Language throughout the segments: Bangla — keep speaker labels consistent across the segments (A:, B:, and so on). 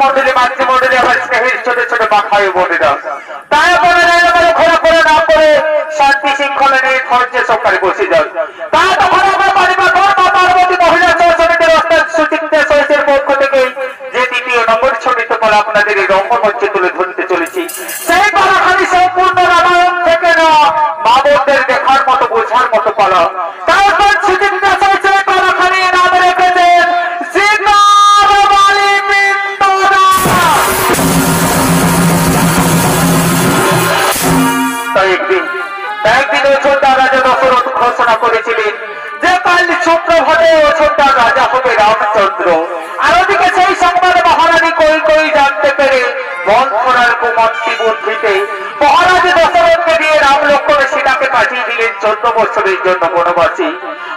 A: মন্ডলী মাতৃমন্ডলী আমার স্নেহের ছোট ছোট মাথায় বোনেরা তাই আপনারা ঘোরা ঘোরা না করে শান্তি শৃঙ্খলা নিয়ে ধৈর্য সহকারে বসে যান। তা তখন আমার পরিবার পার্বতী মহিলা সমিতির অস্তাদ সুচিত্রা সহিতের পক্ষ থেকে যে দ্বিতীয় নম্বর ছবিতে পড়া আপনাদের এই রঙ্গমঞ্চে তুলে ধরতে চলেছি সেই পালাখানি সম্পূর্ণ রামায়ণ থেকে না মা বোনদের দেখার মতো বোঝার মতো পালা। তারপর সুচিত্রা সহিতের পালাখানি নাম রেখেছেন একদিন অযোধ্যা রাজা দশরথ ঘোষণা করেছিলেন যে কাল শুক্রভাবে অযোধ্যার রাজা হবে রামচন্দ্র। আর ওদিকে সেই সংবাদ মহারানী কই কই জানতে পেরে মন্থরার কুমন্ত্রী বুদ্ধিতে মহারাজ দশরথকে দিয়ে রাম লক্ষ্মণ সীতাকে পাঠিয়ে দিলেন 14 বছরের জন্য বনবাসী।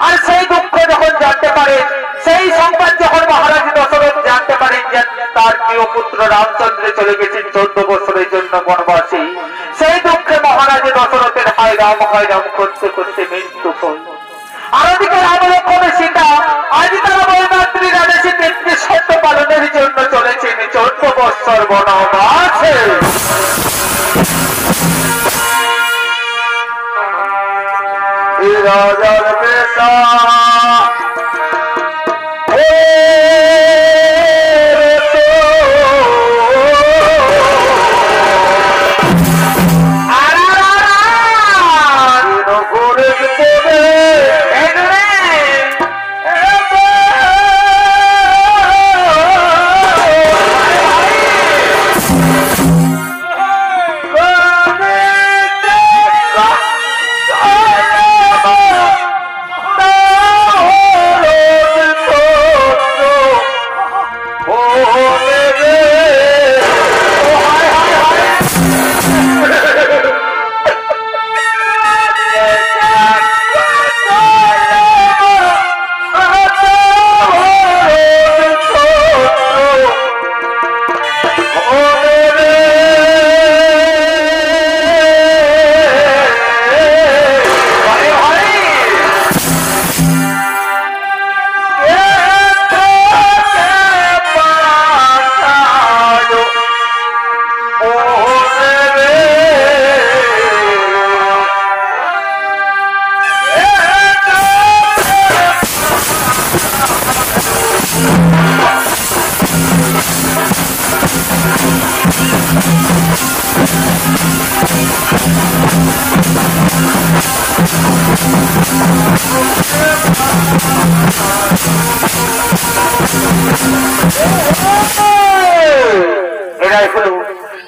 A: আর সেই দুঃখ যখন জানতে পারেন, সেই সংবাদ যখন মহারাজ দশরথ জানতে পারেন যে তার প্রিয় পুত্র রামচন্দ্র চলে গেছেন 14 বছরের জন্য বনবাসী, সেই দুঃখে মহারাজ দশরথের হায় রাম করতে করতে মৃত্যু হল। আর ওদিকে রাম লক্ষ্মণ সীতা আজ তারা বৈমাত্রী রাজেশী পিতৃ সত্য পালনের জন্য চলেছেন 14 বৎসর বনবাসে। রাজার বেটা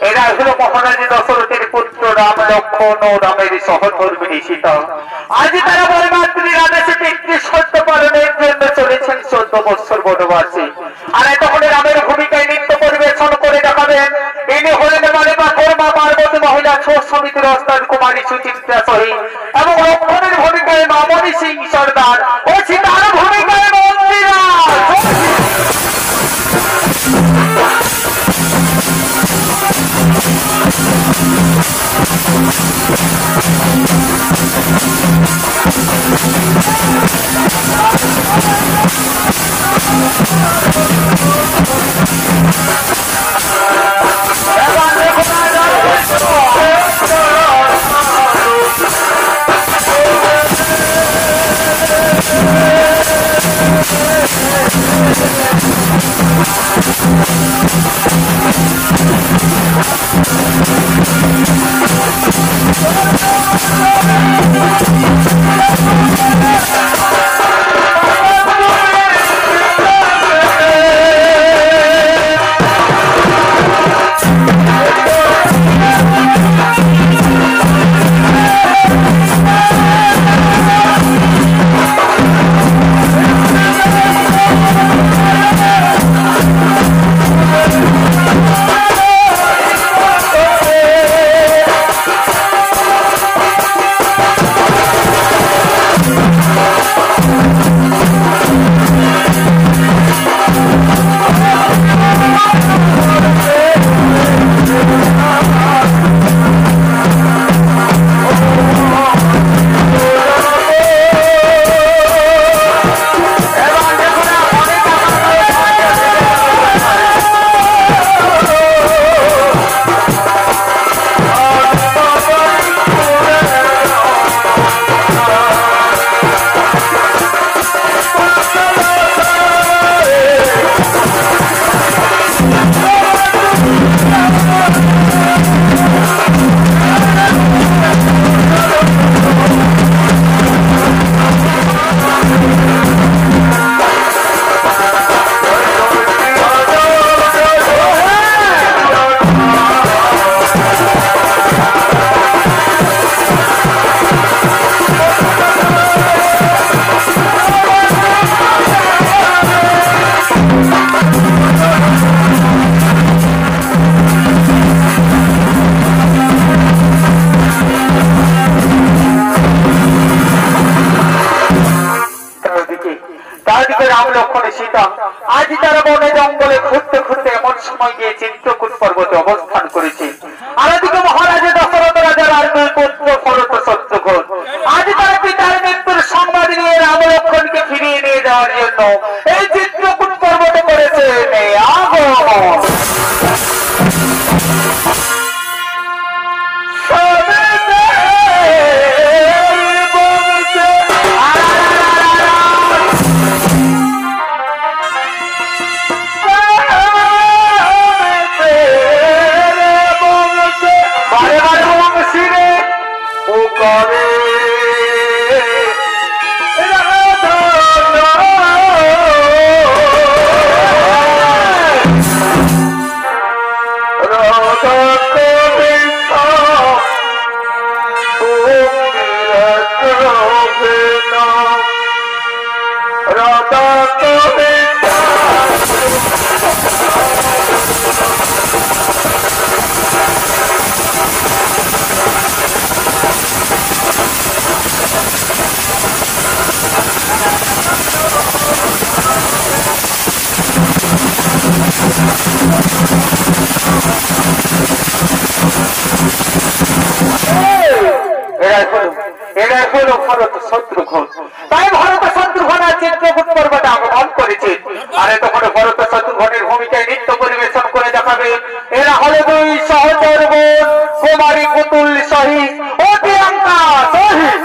A: এরাই হলো মহারাজ দশরথের পুত্র রাম লক্ষ্মণ ও রামের সহধর্মিণী সীতা। আজ তারা বৈমাত্রী রাজেশী পিতৃ সত্য পালনের জন্য চলেছেন 14 বৎসর বনবাসী। আর এতক্ষণে রামের ভূমিকায় নৃত্য পরিবেশন করে দেখাবেন ইনি হলেন মালিকা কর্মা পার্বতী মহিলা সমিতির অস্তাদ কুমারী সুচিত্রা সহিত, এবং লক্ষ্মণের ভূমিকায় মামনি সিং সর্দার ও সীতার ভূমিকায় মন্ত্রীরা। সময় গিয়ে চিত্রকূট পর্বতে অবস্থান করেছে। আর ওদিকে মহারাজ দশরথ রাজার আর দুই পুত্র ভরত শত্রুঘ্ন আজ তার পিতার মৃত্যুর সংবাদ নিয়ে রাম লক্ষ্মণকে ফিরিয়ে নিয়ে যাওয়ার জন্য এই চিত্রকূট পর্বতে করেছে আগমন। এরা হলো ভরত শত্রুঘ্ন। তাই ভরত শত্রুঘ্ন চিত্রকূট পর্বতে আগমন করেছে। আর তখন ভরত শত্রুঘ্নের ভূমিকায় নৃত্য পরিবেশন করে দেখাবে। এরা হলো দুই সহচর বোন কুমারী পুতুল সহিত ও প্রিয়াঙ্কা সহিত।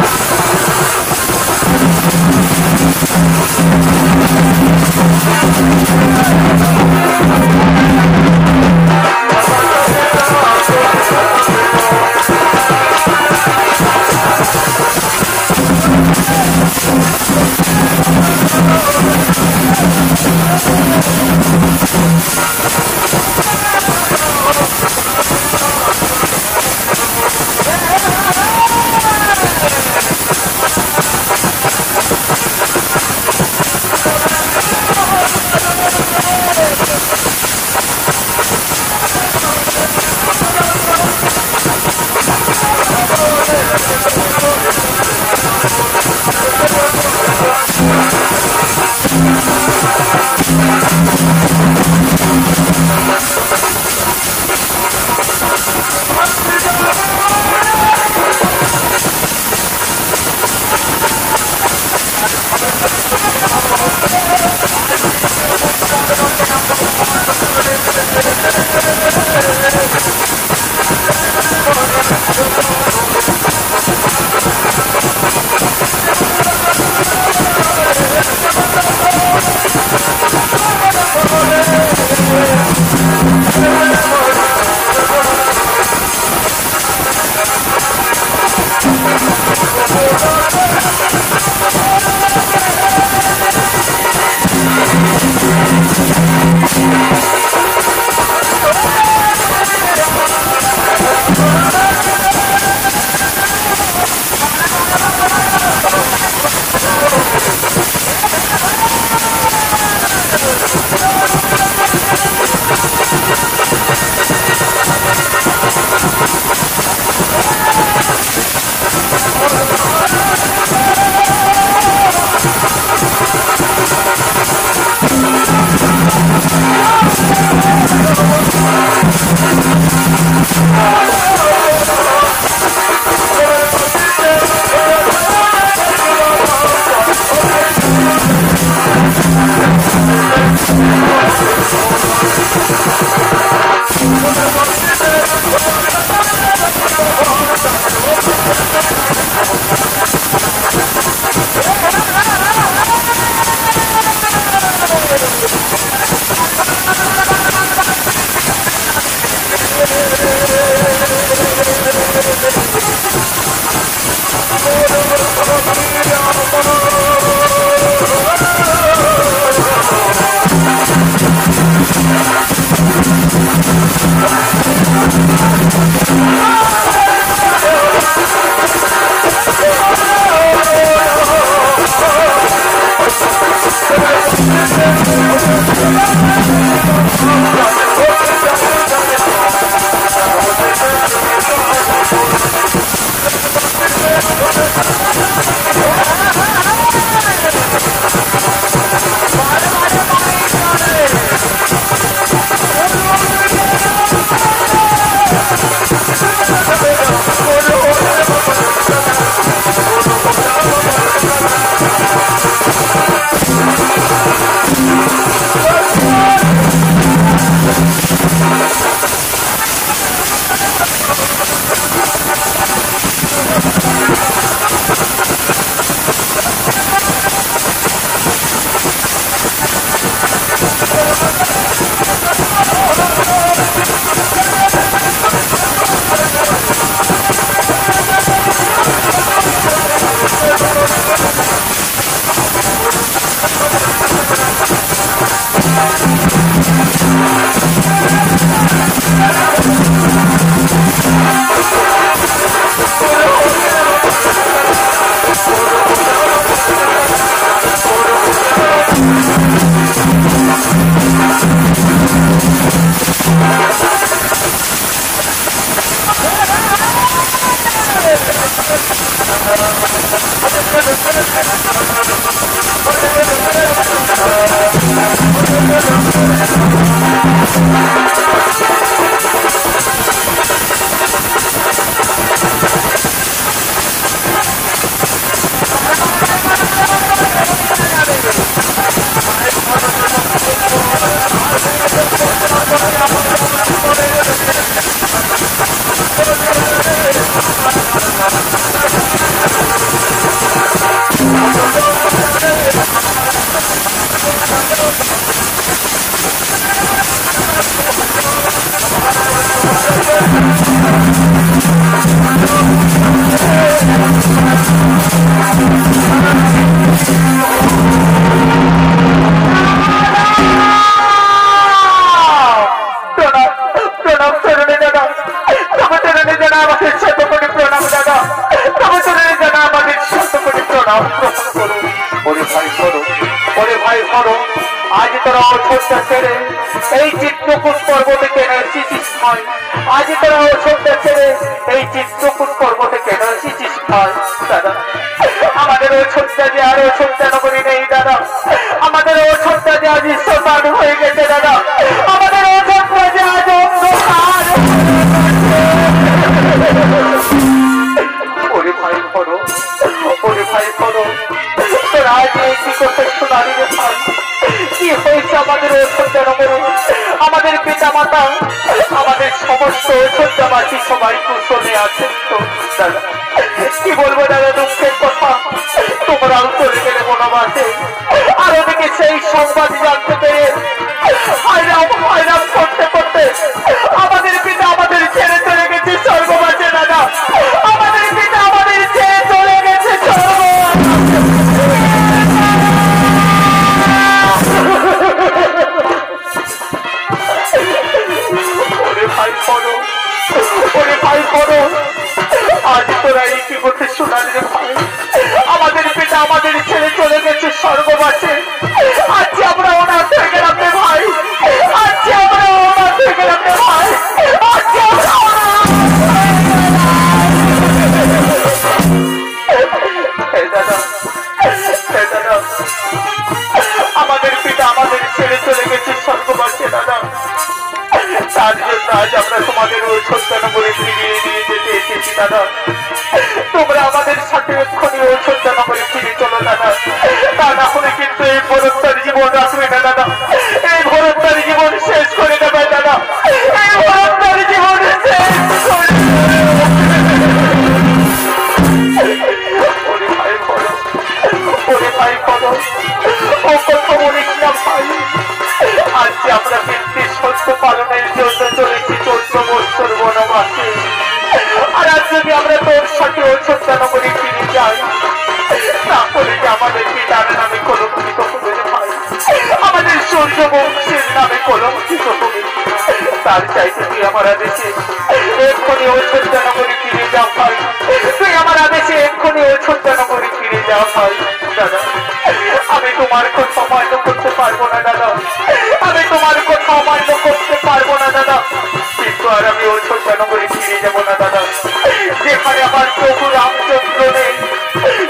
A: ভাই ধরো আজ তোরা অযোধ্যা ছেড়ে এই চিত্রকূট পর্বতে কেন এসেছিস ভাই? আজ তোরা অযোধ্যা ছেড়ে এই চিত্রকূট পর্বতে কেন এসেছিস ভাই? দাদা আমাদের অযোধ্যা যে আর অযোধ্যা নগরী নেই দাদা, আমাদের অযোধ্যা যে আজ শ্মশান হয়ে গেছে দাদা, আমাদের অযোধ্যা যে আজ অন্ধকার। ওরে ভাই ধরো, ওরে ভাই ধরো, তোরা আজ কি করতে শোনালি রে ভাই? কি হয়েছে আমাদের অযোধ্যা নগরে? আমাদের পিতা মাতা, আমাদের সমস্ত অযোধ্যাবাসী সবাই কুশলে আছেন তো দাদা? কি বলবো দাদা, দুঃখের কথা, তোমরাও চলে গেলে বনবাসে। আর ওদিকে সেই সংবাদ জানতে পেরে হয়রাম করতে করতে আমাদের পিতা আমাদের ছেড়ে চলে গেছে স্বর্গবাসে দাদা। আমাদের পিতা আমাদের ছেড়ে চলে গেছে আজ তোরা এই কি করতে শোনালি রে ভাই? আমাদের পিতা আমাদের ছেড়ে চলে গেছে স্বর্গবাসে। আজ আমরা ওনার হয়ে গেলাম রে ভাই, আজ আমরা ওনার হয়ে গেলাম রে ভাই, আজ আমরা দাদা আমাদের পিতা আমাদের ছেড়ে চলে গেছে স্বর্গবাসে দাদা। তার জন্য আজ আমরা তোমাদের ওই সত্যানগরে ফিরিয়ে নিয়ে যেতে এসেছি দাদা। তোমরা আমাদের সাথে এক্ষুনি ওই সত্যানগরে ফিরে চলো দাদা, তা না হলে কিন্তু এই ভরতার জীবন রাখবে না দাদা, এই ভরতার জীবন শেষ করে দেবে দাদা, এই ভরতার জীবন শেষ করে ওরে ভাই বলো, ওরে ভাই বলো, ও কথা বলিস না ভাই। আজ আমরা পিতৃ সত্য পালনের জন্য চলেছি 14 বছর বনবাসে। আর আজ যদি আমরা তোর সাথে অযোধ্যা নগরে ফিরে যাই, তাহলে যে আমাদের পিতার নামে কলঙ্কিত হবে ভাই, আমাদের সূর্য বংশের নামে কলঙ্কিত হবে। তার চাইতে তুই আমার আদেশে এক্ষুনি অযোধ্যা নগরে ফিরে যাও ভাই, তুই আমার আদেশে এক্ষুনি অযোধ্যা নগরে ফিরে যাও ভাই। দাদা আমি তোমার কথা অমান্য করতে পারবো না দাদা, আমি তোমার কথা অমান্য করতে পারবো না দাদা, কিন্তু আর আমি অযোধ্যা নগরে ফিরে যাবো না দাদা। যেখানে আমার প্রভু রামচন্দ্র নেই,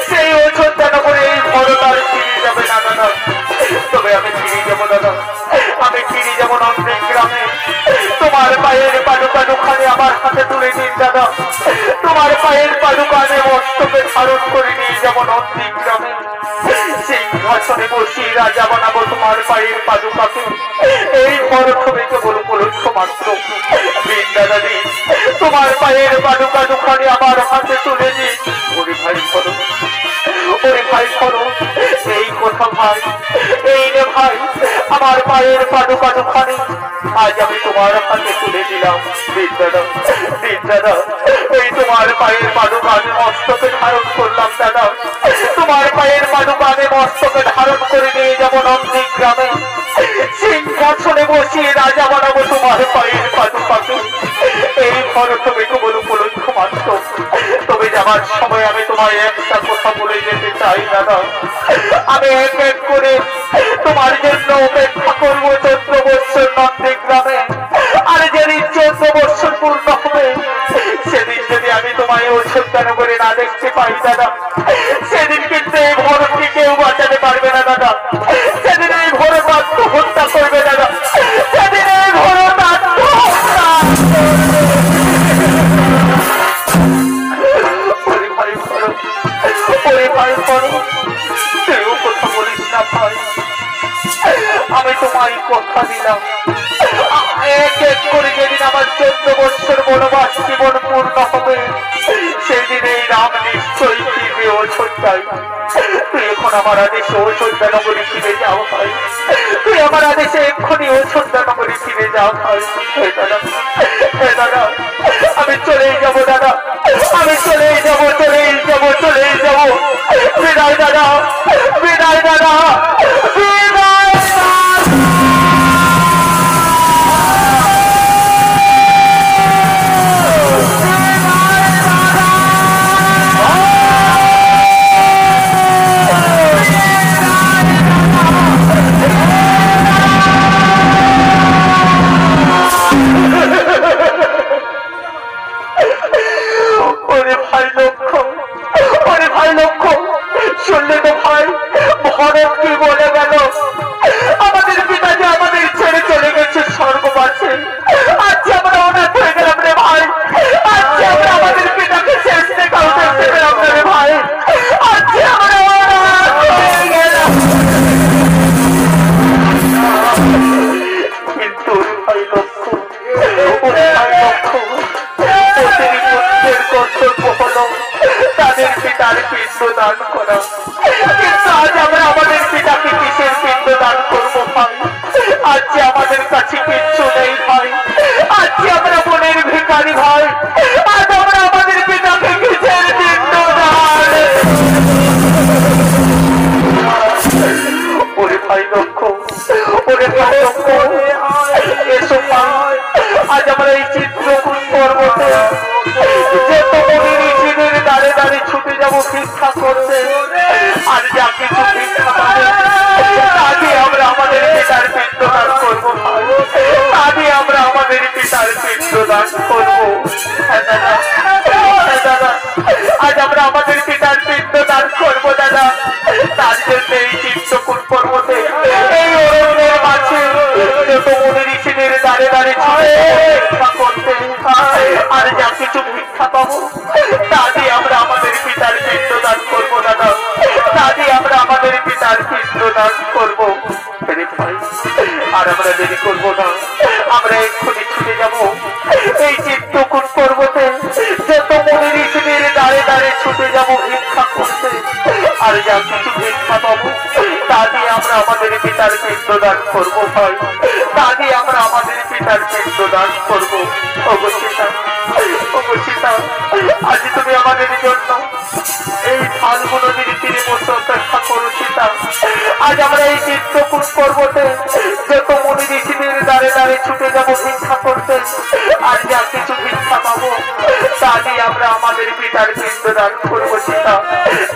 A: সেই অযোধ্যা নগরে এই ভরতার ফিরে যাবে না দাদা। তবে আমি ফিরে যাবো দাদা, আমি ফিরে যাবো নন্দিন গ্রামে। তোমার পায়ের পাদুকা দুখানে আমার হাতে তুলে দিন দাদা, তোমার পায়ের পাদুকা আমি মস্তকে ধারণ করে নিয়ে যাবো নন্দিন গ্রামে। সিংহাসনে বসিয়ে রাজা বানাবো তোমার পায়ের পাদুকাকে। এই ভরতকে কেবল কলঙ্ক মাত্র। দিন দাদা দিন, তোমার পায়ের পাদুকা দুখানে আমার হাতে তুলে দিন। ওরে ভাই ধরো, ওরে ভাই ধরো, এই কথা ভাই, এই রে ভাই আমার পায়ের পাদুকা দুখানে আজ আমি তোমার হাতে তুলে দিলাম। দিন দাদা, দিন দাদা, এই তোমার পায়ের পাদুকা আমি মস্তকে ধারণ করলাম দাদা, তোমার পায়ের পাদুকা আমি মস্তকে ধারণ করে নিয়ে যাবো নন্দিন গ্রামে। সিংহাসনে বসিয়ে রাজা বানাবো তোমার পায়ের পাদুকাকে। এই ভরতকে কেবল কলঙ্ক মাত্র। তবে যাবার সময় আমি তোমায় একটা কথা বলে যেতে চাই দাদা, আমি এক এক করে তোমার জন্য অপেক্ষা করবো 14 বছর নন্দিন গ্রামে। আর যেদিন 14 বছর পূর্ণ হবে, সেদিন যদি আমি তোমায় অযোধ্যা নগরে না দেখতে পাই দাদা, সেদিন কিন্তু এই ভরতকে কেউ বাঁচাতে পারবে না দাদা, সেদিন এই ভরত আত্মহত্যা করবে দাদা, সেদিন এই ভরত আত্মহত্যা। ওরে ভাই ভরত, ওরে ভাই ভরত, কেউ কথা বলিস না ভাই, আমি তোমায় কথা দিলাম এক এক করে যেদিন আমার 14 বছর বনবাস জীবন পূর্ণ হবে, সেদিন এই রাম নিশ্চয়ই ফিরবে অযোধ্যায়। তুই এখন আমার আদেশে অযোধ্যা নগরী ফিরে যাও ভাই, তুই আমার আদেশে এক্ষুনি অযোধ্যা নগরী ফিরে যাও ভাই। হে দাদা আমি চলেই যাবো দাদা, আমি চলেই যাবো, চলেই যাবো, চলেই যাবো। বিদায় দাদা, বিদায় দাদা, বিদায় দাদা। না, কিন্তু আজ আমরা আমাদের পিতাকে কিসের পিণ্ড দান করবো ভাই? আজ যে আমাদের কাছে কিচ্ছু নেই ভাই, আজ যে আমরা মনের ভিখারি ভাই, আজ আমরা আমাদের পিতাকে কিসের পিণ্ড দান? ওরে ভাই লক্ষ, ওরে ভাই লক্ষ, এসো ভাই, আজ আমরা এই চিত্রকূট পর্বতে যে তোমাদের ঋষিদের দাঁড়ে দাঁড়ে ছুটে যাবো ভিক্ষা করতে, আর যা কিছু ভিক্ষা পাবে তা দিয়ে আমরা আমাদের পিতার পিণ্ডদান করবো, তা দিয়ে আমরা আমাদের পিতার পিণ্ডদান করবো। হ্যাঁ দাদা, হ্যাঁ দাদা, আজ আমরা আমাদের পিতার পিণ্ডদান করবো দাদা। তার জন্য এই চিত্রকূট পর্বতে এই অরণ্যের মাঝে যত মুনি ঋষিদের দাঁড়ে দাঁড়ে ছুটে ভিক্ষা করতে, আর যা কিছু ভিক্ষা পাবো তা দিয়ে আমরা আমাদের পিতার পিণ্ডদান করবো দাদা, তা দিয়ে আমরা আমাদের পিতার পিণ্ডদান করবো। আর আমরা দেরি করবো না, আমরা এক্ষুনি ছুটে যাবো এই চিত্রকূট পর্বতে যত মুনি ঋষিদের দাঁড়ে দাঁড়ে ছুটে যাবো ভিক্ষা করতে, আর যা কিছু ভিক্ষা পাবো তা দিয়ে আমরা আমাদের পিতার পিণ্ডদান করবো ভাই, তা দিয়ে আমরা আমাদের পিতার পিণ্ডদান করবো। ওগো সীতা, ওগো সীতা, আজ তুমি আমাদের জন্য এই ফাল্গু নদীর তীরে বসে অপেক্ষা করো সীতা। আজ আমরা এই চিত্রকূট পর্বতে যত মুনি ঋষিদের দাঁড়ে দাঁড়ে ছুটে যাবো ভিক্ষা করতে, আর যা কিছু ভিক্ষা পাবো তা দিয়ে আমরা আমাদের পিতার পিণ্ডদান করবো সীতা,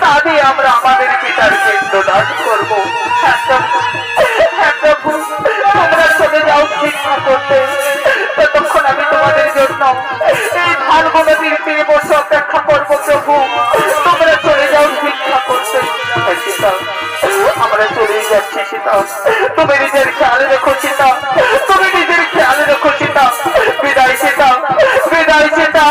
A: তা দিয়ে আমরা আমাদের পিতার পিণ্ডদান করবো। তোমরা চলে যাও ভিক্ষা করতে, ততক্ষণ আমি তোমাদের জন্য এই ফাল্গু নদীর তীরে বসে অপেক্ষা করবো প্রভু। তোমরা চলে যাও ভিক্ষা করতে। সীতা, আমরা চলেই যাচ্ছি সীতা, তুমি নিজের খেয়াল রেখো সীতা, তুমি নিজের খেয়াল রেখো সীতা। বিদায় সীতা, বিদায় সীতা।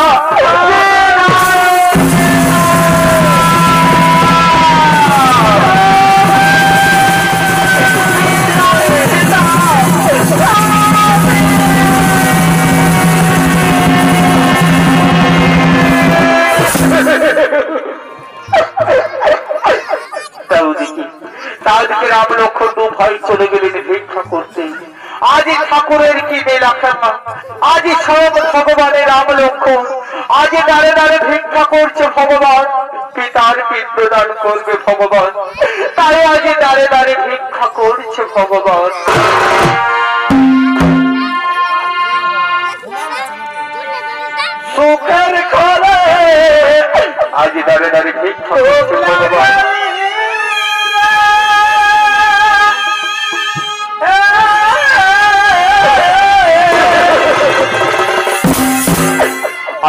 A: রাম লক্ষ্মণ দু ভাই চলে গেলেন ভিক্ষা করতে। আজ ঠাকুরের কি মেলা খেলা, আজ সব ভগবানের রাম লক্ষ্মণ আজ দাঁড়ে দাঁড়ে ভিক্ষা করছে ভগবান, পিতার পিণ্ডদান করবে ভগবান, তাই আজ দাঁড়ে দাঁড়ে ভিক্ষা করছে ভগবান। সুখের ঘরে আজ দাঁড়ে দাঁড়ে ভিক্ষা করছে ভগবান।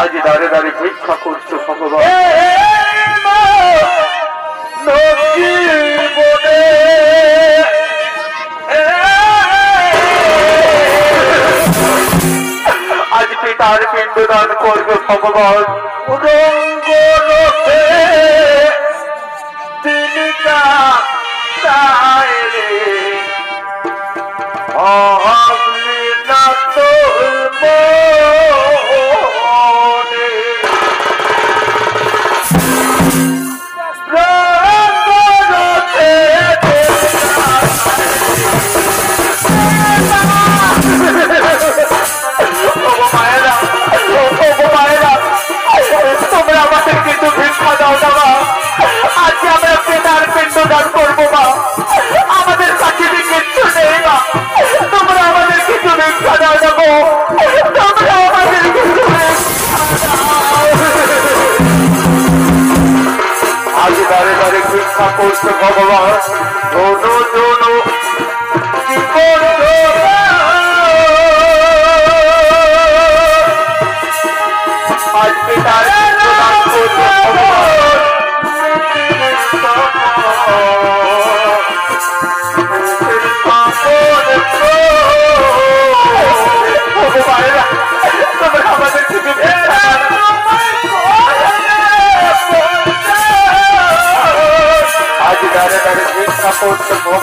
A: আজ দাঁড়ে দাঁড়ে ভিক্ষা করছো ভগবান। আজ পিতার পিণ্ডদান করবে ভগবান। তোমরা আমাদের কিছু ভিক্ষা দাও বাবা, আজকে আমরা পিতার পিণ্ডদান করবো মা, আমাদের কাছে কিচ্ছু নেই মা, তোমরা আমাদের কিছু ভিক্ষা দাও যাবো, তোমরা আমাদের কিছু আজ দাঁড়ে দাঁড়ে ভিক্ষা করছে ভগবান। ধনু ধনু কি করছো আজ পিতার পিণ্ডদান করছে ভগবান। ভগবানেরা তোমরা আমাদের কিছু আজ দাঁড়ে দাঁড়ে ভিক্ষা করছে ভগবান।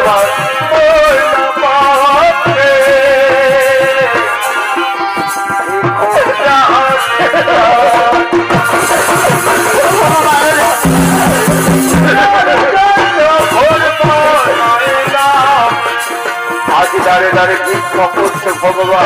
A: ভগবান আজ দাঁড়ে দাঁড়ে ভিক্ষা করছে ভগবান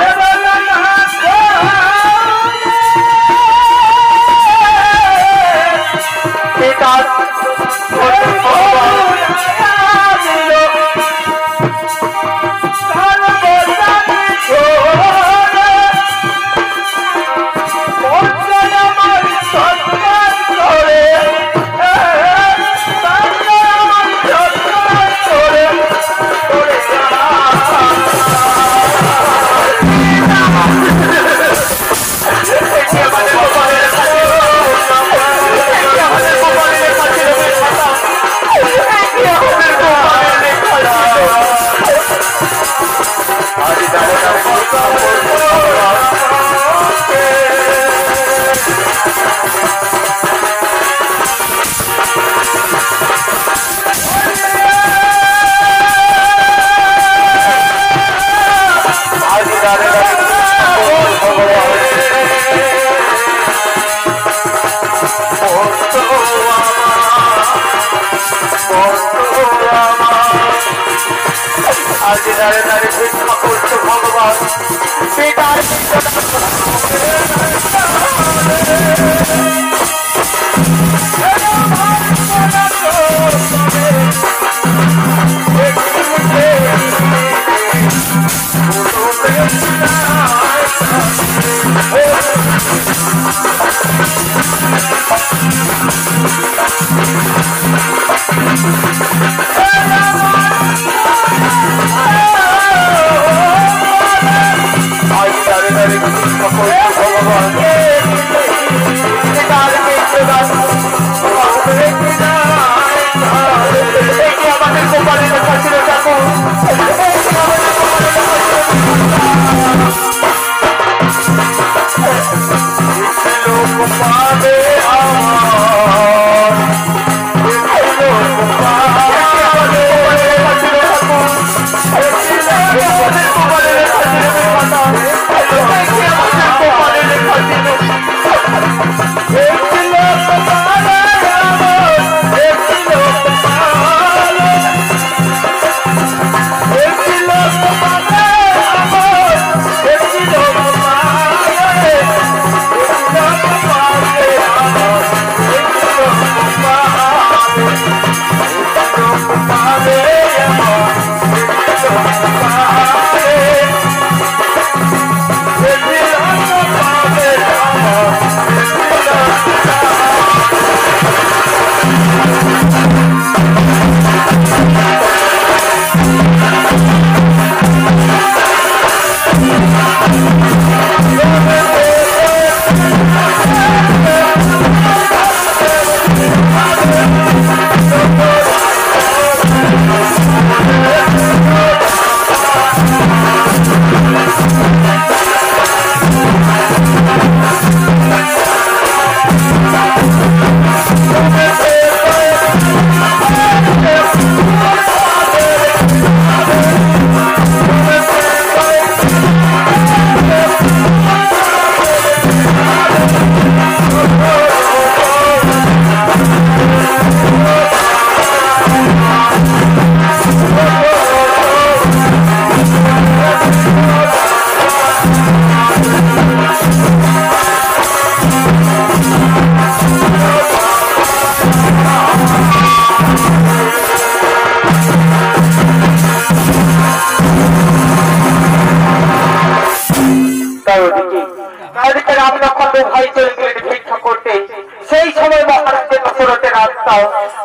A: আজ দাঁড়ে দাঁড়ে ভিক্ষা করছে ভগবান পিতার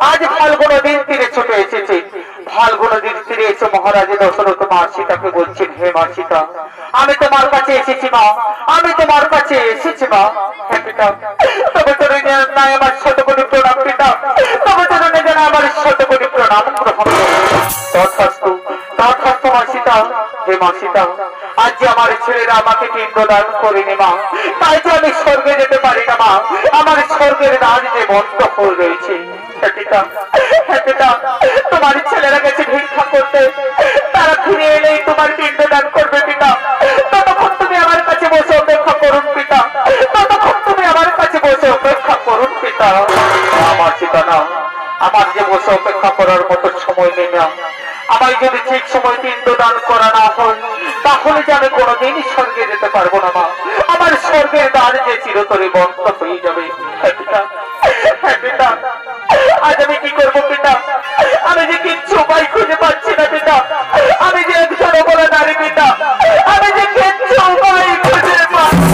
A: आज फाल्गुन दिन तीरे छुटे एसेছে फाल्गुन दिन तीरे एসে महाराज दशरथ মা সীতাকে বলছেন হে মা সীতা আমি তোমার কাছে এসেছি মা আমি তোমার কাছে এসেছি মা হে পিতা তবে তোর না আমার শতকোটি প্রণাম পিতা তবে তোর না আমার শতকোটি প্রণাম গ্রহণ করো তথাস্তু তথাস্তু মা সীতা হে মা সীতা আজ যে আমার ছেলেরা আমাকে পিণ্ডদান করেনি মা, তাই যে আমি স্বর্গে যেতে পারি না মা, আমার স্বর্গের দ্বার যে বন্ধ হয়ে রয়েছে। হ্যাঁ পিতা, হ্যাঁ পিতা, তোমার ছেলেরা গেছে ভিক্ষা করতে, তারা ফিরে এলেই তোমার পিণ্ডদান করবে পিতা। ততক্ষণ তুমি আমার কাছে বসে অপেক্ষা করুন পিতা, ততক্ষণ তুমি আমার কাছে বসে অপেক্ষা করুন পিতা। আমার পিতা না, আমার যে বসে অপেক্ষা করার মতো সময় নেই না, আমায় যদি ঠিক সময় পিণ্ডদান করা না হয় তাহলে যে আমি কোনোদিনই স্বর্গে যেতে পারবো না মা, আমার স্বর্গের দ্বার যে চিরতরে বন্ধ হয়ে যাবে। হ্যাঁ পিতা, হ্যাঁ পিতা, আজ আমি কি করবো পিতা? আমি যে কিচ্ছু উপায় খুঁজে পাচ্ছি না পিতা, আমি যে একজন বলে নারী পিতা, আমি যে কিচ্ছু উপায় খুঁজে পাচ্ছি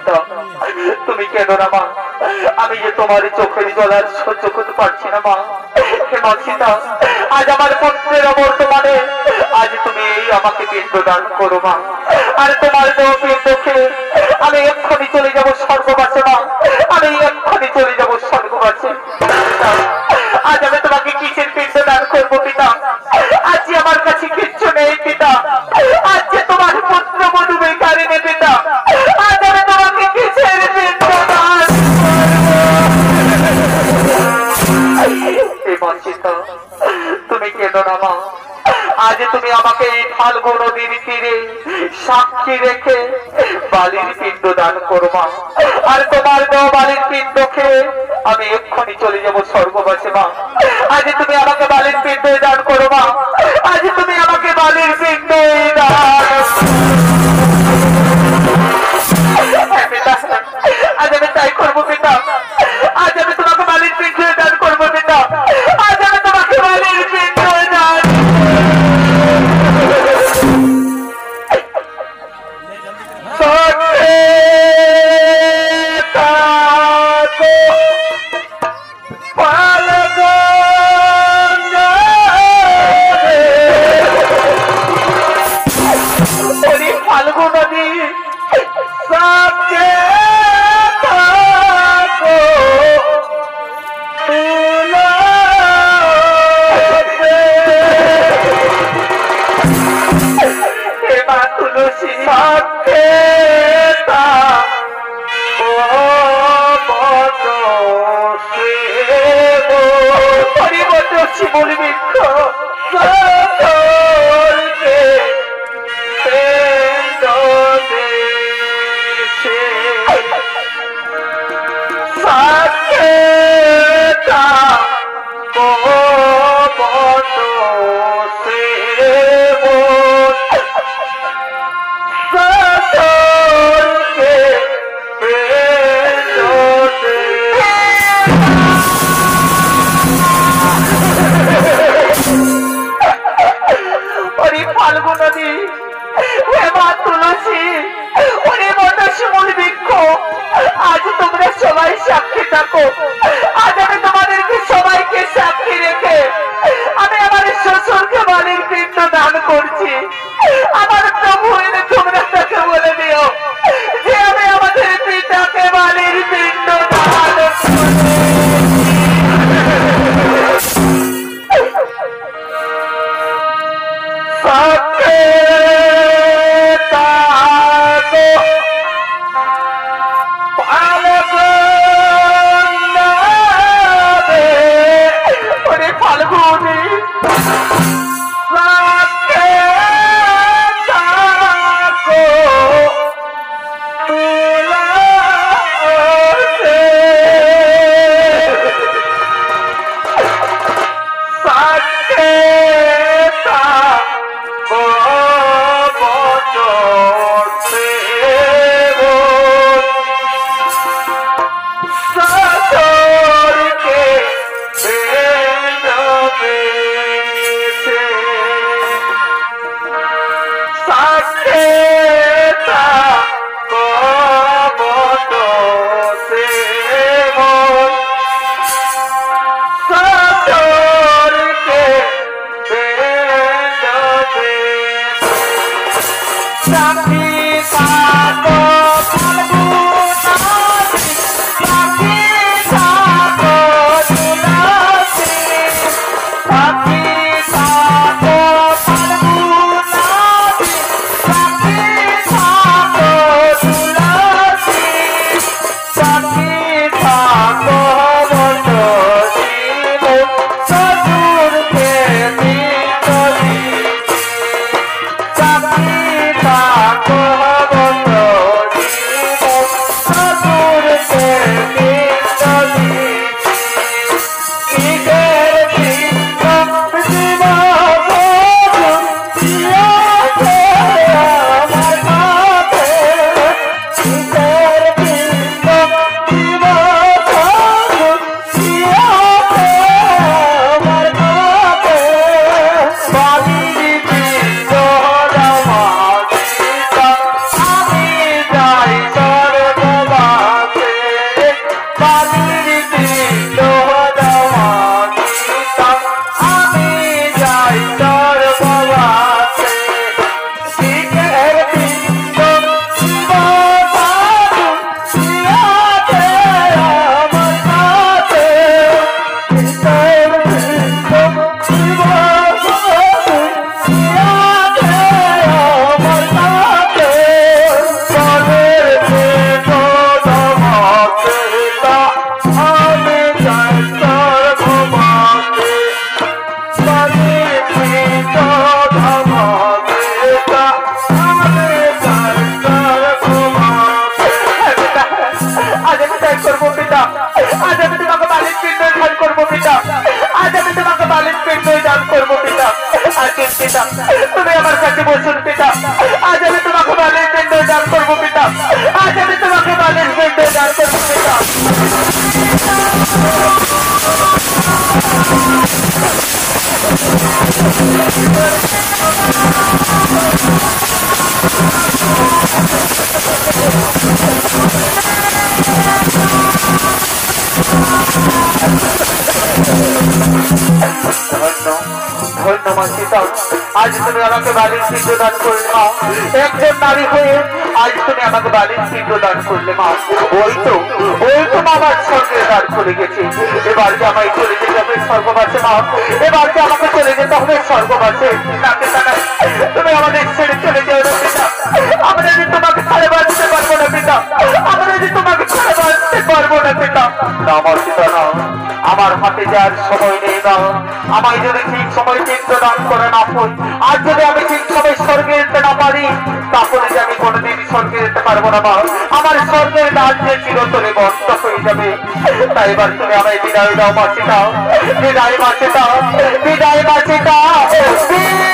A: না। তুমি কেন না মা, আমি যে তোমার চোখের জল আর সহ্য করতে পারছি না মা। হে মা সীতা, আজ আমার পুত্রের বর্তমানে আজ তুমি এই আমাকে পিণ্ডদান করো মা, আর তোমার দেহ পিণ্ডকে আমি এক্ষুনি চলে যাবো স্বর্গবাসে মা, আমি এক্ষুনি চলে যাবো স্বর্গবাসে। আজ আমি তোমাকে কিসের পিণ্ডদান করবো পিতা? আজ যে আমার কাছে কিচ্ছু নেই পিতা, আজ যে তোমার পুত্র বধূ বেকারিনী পিতা, আজ আমি তোমাকে কিসের পিণ্ডদান করবো? তুমি কেন না মা, আজ তুমি আমাকে এই ফাল্গু নদীর তীরে সাক্ষী রেখে বালির পিণ্ড দান করো মা, আর তোমার দেওয়া বালির পিণ্ড খেয়ে আমি এক্ষুনি চলে যাবো স্বর্গবাসে মা। আজ তুমি আমাকে বালির পিণ্ড দান করো মা, আজ তুমি আমাকে বালির পিণ্ড দান। আজ আমি তাই করবো পিতা, আজ আমি তোমাকে বালির পিণ্ড দান করবো পিতা, আজ আমি তোমাকে বালির পিণ্ড দান। ফাল্গু নদী তুলসী শিমুল বৃক্ষ ফাল্গু নদী, তুলসী, ওরে মতো শিমুল বৃক্ষ, আজ তোমরা সবাই সাক্ষী থাকো। আজ আমি তোমাদেরকে সবাইকে সাক্ষী রেখে আমি আমার শ্বশুরকে বালির পিণ্ড দান করছি। আমার প্রভু এনে তোমরা তাকে বলে দিও যে আমি আমাদের পিতাকে বালির পিণ্ড দান আজ আমি তোমাকে বালির পিণ্ড দান করবো পিতা, আজ আমি তোমাকে বালির পিণ্ড দান করবো পিতা। আজকে পিতা তুমি আমার কাছে বসুন পিতা, আজ আমি তোমাকে বালির পিণ্ড দান করবো পিতা, আজ আমি তোমাকে বালির পিণ্ড দান করবো পিতা। ধন্যবাদ সীতা, আজ তুমি আমাকে বালির পিণ্ড দান করলে মা। একজন নারী হয়ে আজ তুমি আমাকে বালির পিণ্ড দান করলে মা। ওই তো মা আমার স্বর্গের দ্বার খুলে গেছে। এবার যে আমায় চলে যেতে হবে স্বর্গবাসে মা, এবার যে আমাকে চলে যেতে হবে স্বর্গবাসে। তাকে তারা তুমি আমাদের ছেড়ে চলে যাও না পিতা, আমরা যে তোমাকে ছাড়ে বাঁচতে পারবো না পিতা, আমরা যে তোমাকে ছাড়ে বাঁচতে পারবো না পিতা। না আমার পিতা না, আমার হাতে যার সময় নেই না, আমায় যদি ঠিক সময় পিণ্ড দান করে না হই, আর যদি আমি ঠিক সময় স্বর্গে যেতে না পারি, তাহলে যে আমি কোনোদিন স্বর্গে যেতে পারবো না মা। আমার স্বর্গের দ্বার যে চিরতরে বন্ধ হয়ে যাবে। তাই এবার তুমি আমায় বিদায় দাও মা সীতা, বিদায় মা সীতা, বিদায় মা সীতা, বিদায়।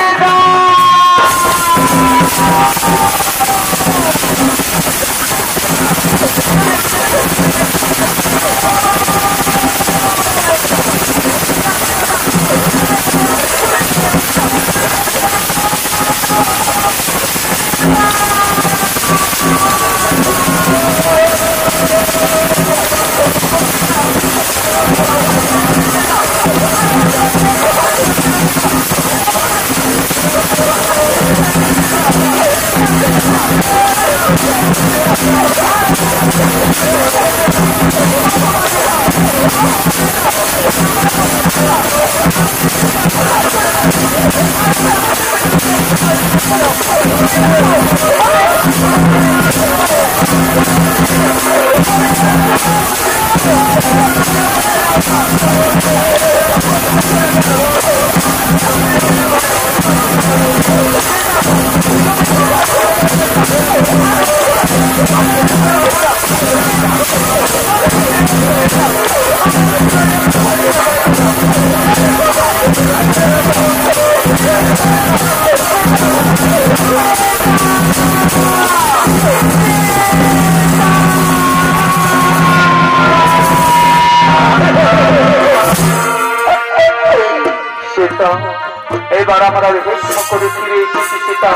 A: এবার আমরা ভিক্ষা করে ফিরে এসেছি সীতা,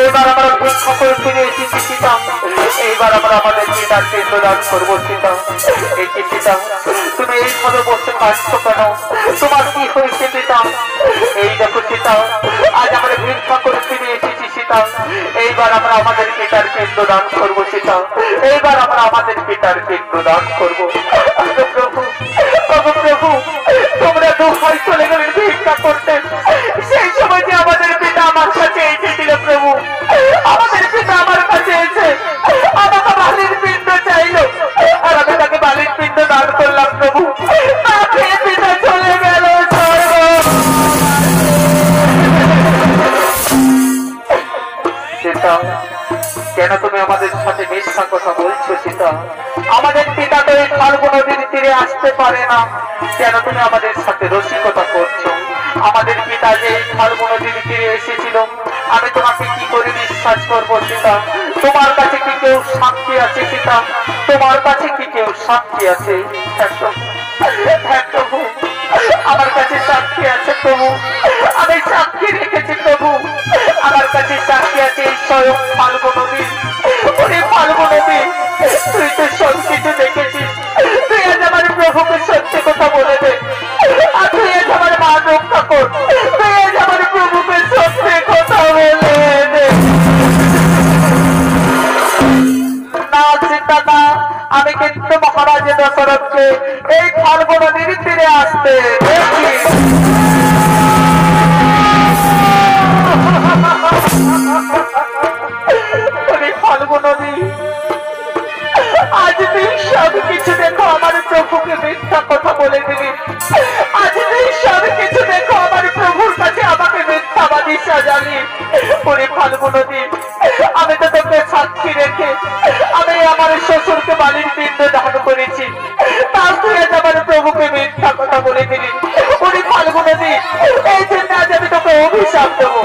A: এবার আমরা ভিক্ষা করে ফিরে এসেছি সীতা, এইবার আমরা আমাদের পিতার পিণ্ড দান করবো সীতা। এই যে সীতা তুমি এইভাবে বসে কাঁদছো কেন, তোমার কি হয়েছে পিতা? এই দেখো সীতা, আজ আমরা ভিক্ষা করে ফিরে এসেছি সীতা, এইবার আমরা আমাদের পিতার পিণ্ড দান করবো সীতা, এইবার আমরা আমাদের পিতার পিণ্ড দান করবো। প্রভু প্রভু, তোমরা দুঃখায় চলে গেলেন ভিক্ষা করতে, সেই সময় যে আমাদের পিতা আমার কাছে এসেছিল প্রভু, আমাদের পিতা আমার কাছে এসে আমাকে বালির পিণ্ড চাইলো, আর আমি তাকে বালির পিণ্ড দান করলাম প্রভু। তাকে পিতা চলে গেল সীতা। কেন তুমি আমাদের সাথে মিথ্যা কথা বলছো সীতা? আমাদের পিতা তো এই ফাল্গু নদীর তীরে আসতে পারে না, কেন তুমি আমাদের সাথে রসিকতা করছো? আমাদের পিতা যে এই ফাল্গু নদীর তীরে এসেছিল, আমি তোমাকে কি করে বিশ্বাস করবো সীতা? তোমার কাছে কি কেউ সাক্ষী আছে সীতা? তোমার কাছে কি কেউ সাক্ষী আছে? হ্যাঁ প্রভু, আমার কাছে সাক্ষী আছে প্রভু, আমি সাক্ষী রেখেছি প্রভু, আমার কাছে সাক্ষী আছে এই স্বয়ং ফাল্গু নদী। ওরে ফাল্গু নদী, তুই তো সব কিছু দেখেছিস, তুই আজ আমার প্রভুকে সত্যি কথা বলে দে, আর তুই আজ আমার মান রক্ষা কর, তুই আজ আমার প্রভুকে সত্যি কথা বলে দে। না সীতা না, আমি কিন্তু মহারাজ দশরথকে এই ফাল্গু নদীর তীরে আসতে দেখি। ফাল্গু নদী, আজ তুই সব কিছু দেখো আমার প্রভুকে মিথ্যা কথা বলে দিবি, আজ তুই সব কিছু দেখো আমার প্রভুর কাছে আমাকে মিথ্যাবাদী সাজালি। ওরে ফাল্গু নদী, আমি তো তোকে সাক্ষী রেখে আমি আমার শ্বশুরকে বালির পিণ্ড দান করেছি, তুই আজ আমার প্রভুকে মিথ্যা কথা বলে দিলি। উনি ফাল্গুনদী, এই জন্য আজ আমি তোকে অভিশাপ দেবো।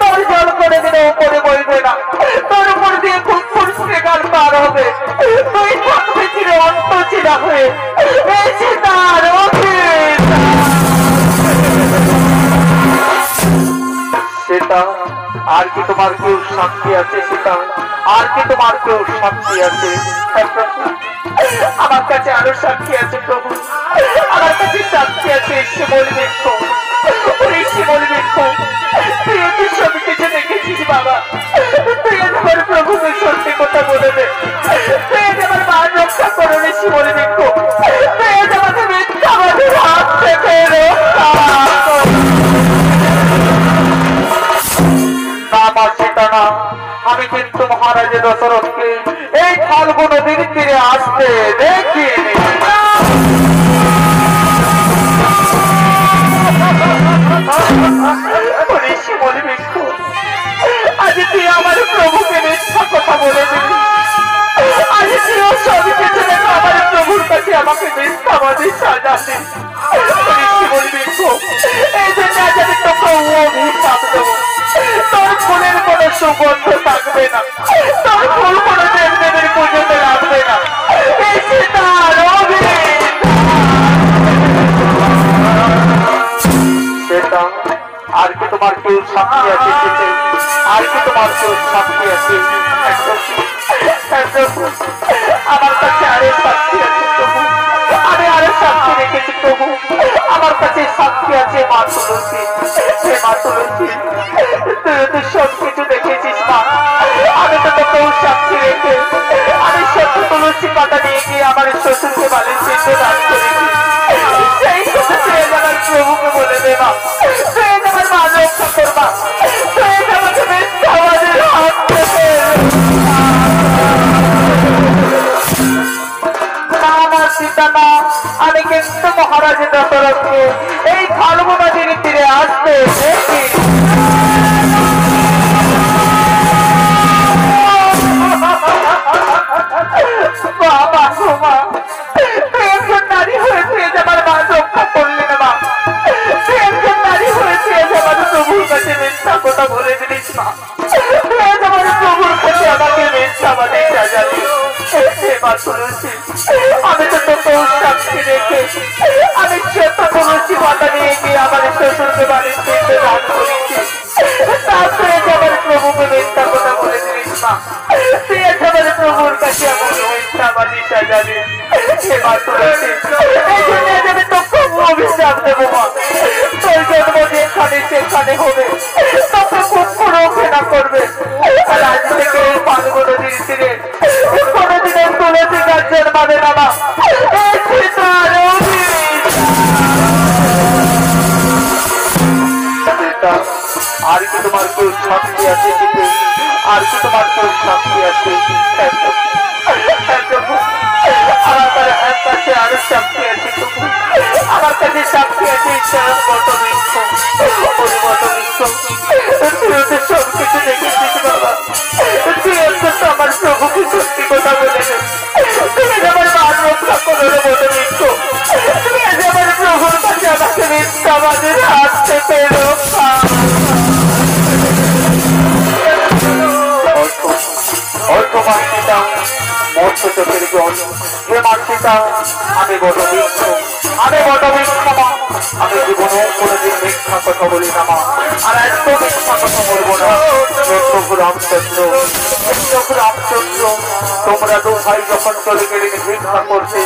A: তোর জল করে দিলে উপরে বইবে না, তোর উপর দিয়ে কুকুর গাল পার হবে, তুই থাকবে চির অন্তচিরা হয়ে। এই সীতার সীতা, আর কি তোমার কেউ শান্তি আছে? সীতা, আর কি তোমার কেউ শান্তি আছে? আমার কাছে আরো সাক্ষী আছে প্রভু, আমার কাছে সাক্ষী আছে। শিমল বৃক্ষ, শিমল বৃক্ষ, তুই ওকে সব কিছু দেখেছিস বাবা। তুই আমার প্রভুকে সত্যি কথা বলে দে, তুই আমার মান রক্ষা করো রে শিমল বৃক্ষ, তুই আমাকে মিথ্যাবাদীর হাত থেকে রক্ষা কর। না সেটা না, আমি কিন্তু মহারাজ দশরথকে এই ফাল্গু নদীর তীরে আসতে দেখিনি। আজ তুই আমার প্রভুকে মিথ্যা কথা বলে দিবি, আজ তুই সব কিছু দেখে আমার প্রভুর কাছে আমাকে মিথ্যাবাদী সাজাতে। এই জন্য আজ আমি তোকে অভিশাপ দেবো। তোর ফুলের কোনো সুগন্ধ থাকবে না, তোর ফুল কোনো দেবদেবীর পুজোতে লাগবে না। এই সীতার সেটা, আর কি তোমার কেউ সাক্ষী আছে? আর কি তোমার কেউ সাক্ষী আছে? আমার কাছে আরো সাক্ষী আছে প্রভু, আমি আরো সাক্ষী রেখেছি প্রভু। আমার কাছে সাক্ষী আছে মা তুলসী। হে মা তুলসী, তুই তো সব কিছু দেখেছিস মা। আমি তো তোকেও সাক্ষী রেখে আমি সত্য তুলসী পাতা নিয়ে গিয়ে আমার শ্বশুরকে বালির চিত্র দান করেছি। সেই কথা তুই আমার প্রভুকে বলে দে মা, তুই আমার মা রক্ষা করবা, তুই আমাকে মিথ্যাবাদীর হাত থেকে। আমি কিন্তু মহারাজ দশরথকে এই ফাল্গু নদীর তীরে আসতে দেখি। বাবা মা, তুই একজন নারী হয়ে তুই আমার মা রক্ষা করলি না মা, তুই একজন নারী হয়ে তুই আমার প্রভুর কাছে মিথ্যা কথা বলে দিলিস মা, তুই আমার প্রভুর কাছে আমাকে মিথ্যাবাদী সাজালি। আমি তো তোকে সাক্ষী রেখে আমি সত্য তুলসী পাতা নিয়ে গিয়ে আমার শ্বশুরকে বাড়ির চিত্রে দান করেছি। তারপরে আমার প্রভুকে মিথ্যা কথা বলে দিলিস মা, তুই আমার প্রভুর কাছে আমাকে মিথ্যাবাদী সাজালি। সে মা তুলসী, এই জন্য আমি তোকে অভিশাপ দেবো মা। তোর জন্ম যেখানে সেখানে হবে, তোকে খুব রক্ষা করবে। আর আজ থেকে এই ফাল্গু নদীর তীরে কোনদিনের তুলসী গাছ জন্মাবে না মা। আর কি তোমার কেউ সাক্ষী আছে? আর কি তোমার কেউ সাক্ষী আছে? আমার কাছে আরো সাক্ষী আছে, আমার কাছে সাক্ষী আছে সব কিছু দেখেছিস বাবা। তুই অন্তত আমার প্রভুকে সত্যি কথা বলে দে, তুমি আমার মান রক্ষা করো বলে মিথ্য, তুমি আজ আমার প্রভুর কাছে আমাকে মিথ্যাবাদের হাত থেকে রক্ষা। মৎস্য চোখের জল, হে মাতৃতা, আমি বড় বৃক্ষ, আমি বড় বৃক্ষ মা, আমি জীবনে কোনোদিন মিথ্যা কথা বলি না মা, আর এত মিথ্যা কথা বলবো না। প্রভু রামচন্দ্র, প্রভু রামচন্দ্র, তোমরা দু ভাই যখন চলে গেলেন ভিক্ষা করতে,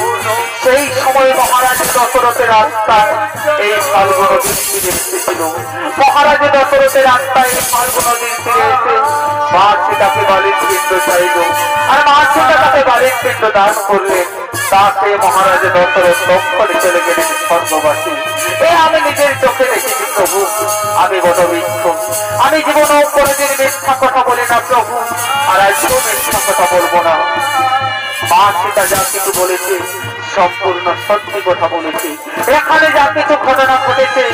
A: সেই সময় মহারাজ দশরথের রাস্তায় এই ফাল্গু নদীর তীরে এসেছিল। মহারাজ দশরথের রাস্তায় এই ফাল্গু নদীর তীরে এসে মা সীতাকে বালির পিণ্ড চাইল, আর মা সীতা তাকে বালির পিণ্ড দান করলেন। তাকে মহারাজ দশরথ দক্ষিণে চলে গেলেন স্বর্গবাসী। এ আমি নিজের চোখে দেখেছি প্রভু, আমি বড় বৃক্ষ, আমি জীবনেও কোনোদিন মিথ্যা কথা বলি না প্রভু, আর আজকেও মিথ্যা কথা বলবো না। মা সীতা যা কিছু বলেছে সম্পূর্ণ সত্যি কথা বলেছে। এখানে যা কিছু ঘটনা ঘটেছে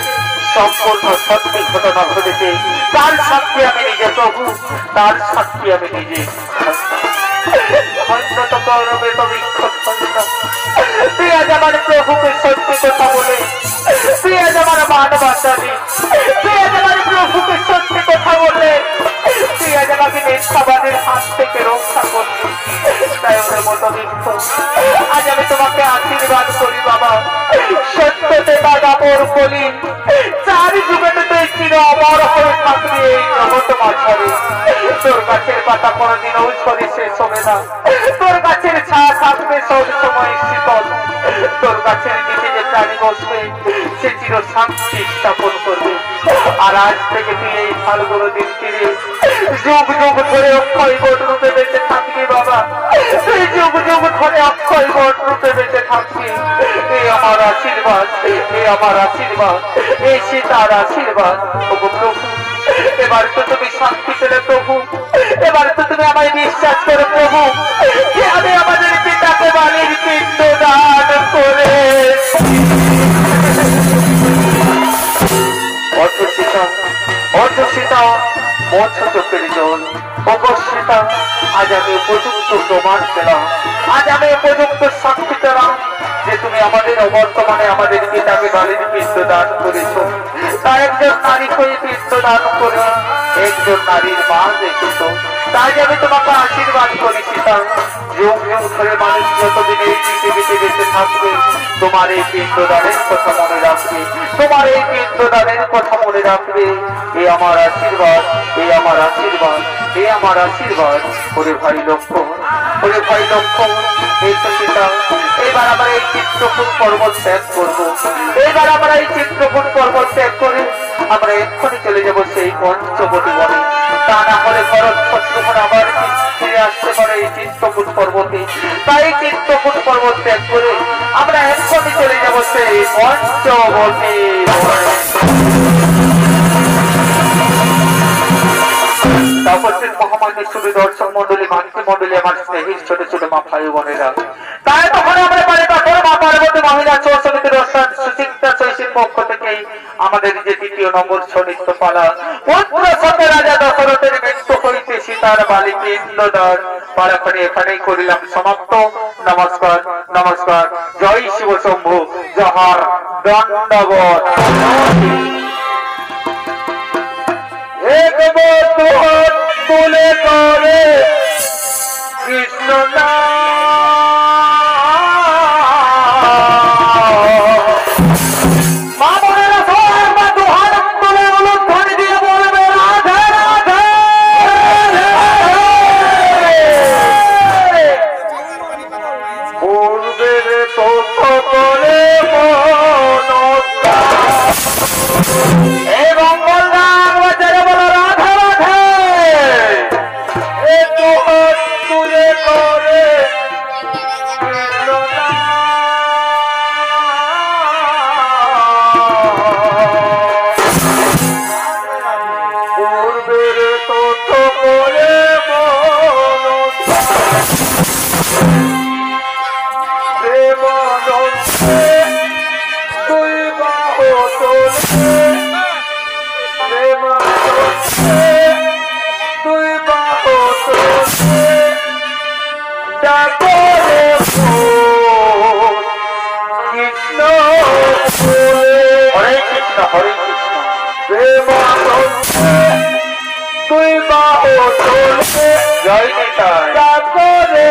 A: সম্পূর্ণ সত্যি ঘটনা ঘটেছে। তার সাক্ষী আমি নিজে প্রভু, তার সাক্ষী আমি নিজে। তুই আজ আমার প্রভুকে সত্যি কথা বলে, তুই আজ আমার মান বাঁচালি, তুই আজ আমার প্রভুকে সত্যি কথা বলে, তুই আজ আমাকে মিথ্যাবাদের হাত থেকে রক্ষা করলি। তাই ওদের মতো মিথ্য আজ আমি তোমাকে আশীর্বাদ করি বাবা, সত্যতে তা দাপর বলি, চারি যুগেতে তুই চির অমর হয়ে থাকবি এই জগৎ মাঝারে। তোর গাছের পাতা কোনোদিন ঔষধি শেষ হবে না, তোর গাছের ছায়া থাকবে সব সময় শীতল, তোর গাছের নিচে যে প্রাণী বসবে সে চির শান্তি স্থাপন করবে। আর আজ থেকে তুই এই ফালগুলো দিন ফিরে যুগ যুগ ধরে অক্ষয় বট রূপে বেঁচে থাকবি বাবা, তুই যুগ যুগ ধরে অক্ষয় বট রূপে বেঁচে থাকবি। এই আমার আশীর্বাদ, এই আমার আশীর্বাদ, এই সীতার আশীর্বাদ। ওগো প্রভু, এবার তো তুমি শান্তি পেলে প্রভু, এবার তো তুমি আমায় বিশ্বাস করো প্রভু যে আমি আমাদের পিতাকে বালির পিণ্ড দান করে অর্ধসীতা, অর্ধসীতা মৎস্য চোখের জল। অবশ্যতা আজ আমি উপযুক্ত প্রমাণ পেলাম, আজ আমি উপযুক্ত সাক্ষী পেলাম যে তুমি আমাদের অবর্তমানে আমাদের পিতাকে বালির পিণ্ড দান করেছ। তা একজন নারী হয়ে পিণ্ড দান করে একজন নারীর মা দেখেছ। তাই আমি তোমাকে আশীর্বাদ করি সীতা, যুগ যুগ ধরে মানুষ যতদিন এই পৃথিবীতে বেঁচে থাকবে তোমার এই পিণ্ডদানের কথা মনে রাখবে, তোমার এই পিণ্ডদানের কথা মনে রাখবে। এই আমার আশীর্বাদ, এই আমার আশীর্বাদ, এই আমার আশীর্বাদ। ওরে ভাই লক্ষ্মণ, ওরে ভাই লক্ষ্মণ, এই তো সীতা, এবার আমরা এই চিত্রকূট পর্বত ত্যাগ করবো, এবার আমরা এই চিত্রকূট পর্বত ত্যাগ করে আমরা এক্ষুনি চলে যাবো সেই পঞ্চবটি বনে। তা না হলে ভরত শত্রুঘ্ন আবার ফিরে আসতে পারে এই চিত্রকূট পর্বতে। তাই চিত্রকূট পর্বত ত্যাগ করে আমরা এক্ষুনি চলে যাবো সেই পঞ্চবটি বনে। তাপসের মহামান্য শুধু দর্শক মন্ডলী, মাতৃমন্ডলী, আমার স্নেহীর ছোট ছোট মা ভাই বোনেরা, তাই তখন আমরা পারি তখন মা পার্বতী মহিলা চোর সমিতির সুচিন্তা চৈশীর পক্ষ থেকে আমাদের যে ২য় নম্বর সনিত্য পালা পুত্র সত্য রাজা দশরথের মৃত্যু হইতে সীতার বালি পিণ্ডদান পালাখানি এখানেই করিলাম সমাপ্ত। নমস্কার, নমস্কার, জয় শিব শম্ভু, জহার, দণ্ডবত। এক বন্ধু তুলে করে কৃষ্ণ মা বোনেরা সবাই আমরা দুহাত তুলে উলুধ্বনি দিয়ে বলবে রাধে রাধে। পূর্বের তো সকলে এবং বললাম বাজারে বলো রাধে রাধে। একটু হাত তুলে করে পূর্বের তো সকলে তুই বাহ তুই বাহ ডাকরে কৃষ্ণ, হরে কৃষ্ণ, হরে কৃষ্ণ, তুই বাহ জয় নিতা ডাকরে